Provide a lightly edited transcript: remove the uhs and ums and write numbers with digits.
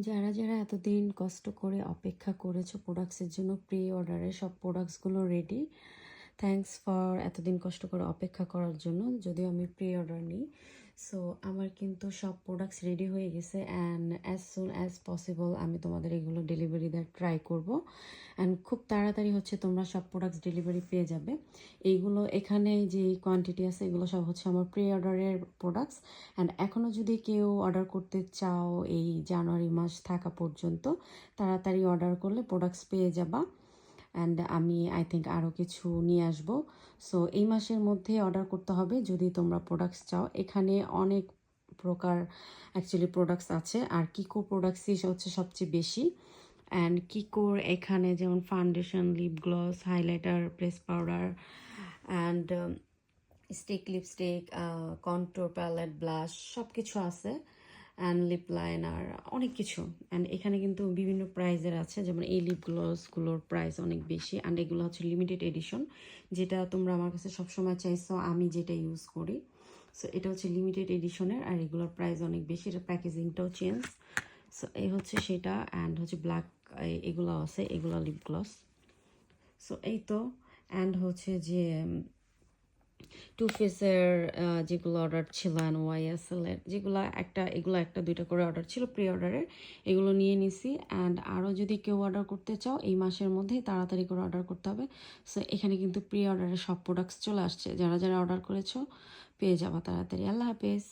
যারা যারা এতদিন কষ্ট করে অপেক্ষা করেছো প্রোডাক্টসের জন্য, প্রি অর্ডারে সব প্রোডাক্টসগুলো রেডি। থ্যাঙ্কস ফর এতদিন কষ্ট করে অপেক্ষা করার জন্য। যদিও আমি প্রি অর্ডার নিই, সো আমার কিন্তু সব প্রোডাক্টস রেডি হয়ে গেছে and as soon as possible আমি তোমাদের এগুলো ডেলিভারি দেওয়ার ট্রাই করব। অ্যান্ড খুব তাড়াতাড়ি হচ্ছে তোমরা সব প্রোডাক্টস ডেলিভারি পেয়ে যাবে। এইগুলো এখানে যে কোয়ান্টিটি আছে এগুলো সব হচ্ছে আমার প্রি অর্ডারের প্রোডাক্টস। অ্যান্ড এখনও যদি কেউ অর্ডার করতে চাও এই জানুয়ারি মাস থাকা পর্যন্ত, তাড়াতাড়ি অর্ডার করলে প্রোডাক্টস পেয়ে যাবা। অ্যান্ড আমি আই থিঙ্ক আরও কিছু নিয়ে আসবো। সো এই মাসের মধ্যে অর্ডার করতে হবে যদি তোমরা প্রোডাক্টস চাও। এখানে অনেক প্রকার অ্যাকচুয়ালি প্রোডাক্টস আছে, আর কিকো প্রোডাক্টসই হচ্ছে সবচেয়ে বেশি। অ্যান্ড কিকোর এখানে যেমন foundation, lip gloss, highlighter, press powder and stick lipstick, contour palette, blush সব কিছু আছে। অ্যান্ড লিপ লাইনার, অনেক কিছু। অ্যান্ড এখানে কিন্তু বিভিন্ন প্রাইজের আছে, যেমন এই লিপ গ্লসগুলোর প্রাইস অনেক বেশি। অ্যান্ড এগুলো হচ্ছে লিমিটেড এডিশন, যেটা তোমরা আমার কাছে সবসময় চাইছো, আমি যেটা ইউজ করি। সো এটা হচ্ছে লিমিটেড এডিশনের, আর এগুলোর প্রাইস অনেক বেশি। এটা প্যাকেজিংটাও চেঞ্জ। সো এই হচ্ছে সেটা। অ্যান্ড হচ্ছে ব্ল্যাক এগুলো আছে, এগুলো লিপ গ্লস। সো এই তো। অ্যান্ড হচ্ছে যে টু ফেসের যেগুলো অর্ডার ছিল, অ্যান্ড ওয়াইএসএলের যেগুলো এগুলো একটা দুইটা করে অর্ডার ছিল প্রি অর্ডারের, এগুলো নিয়ে নিছি। অ্যান্ড আরও যদি কেউ অর্ডার করতে চাও এই মাসের মধ্যেই তাড়াতাড়ি করে অর্ডার করতে হবে। সো এখানে কিন্তু প্রি অর্ডারের সব প্রোডাক্টস চলে আসছে, যারা যারা অর্ডার করেছো পেয়ে যাবা তাড়াতাড়ি। আল্লাহ হাফেজ।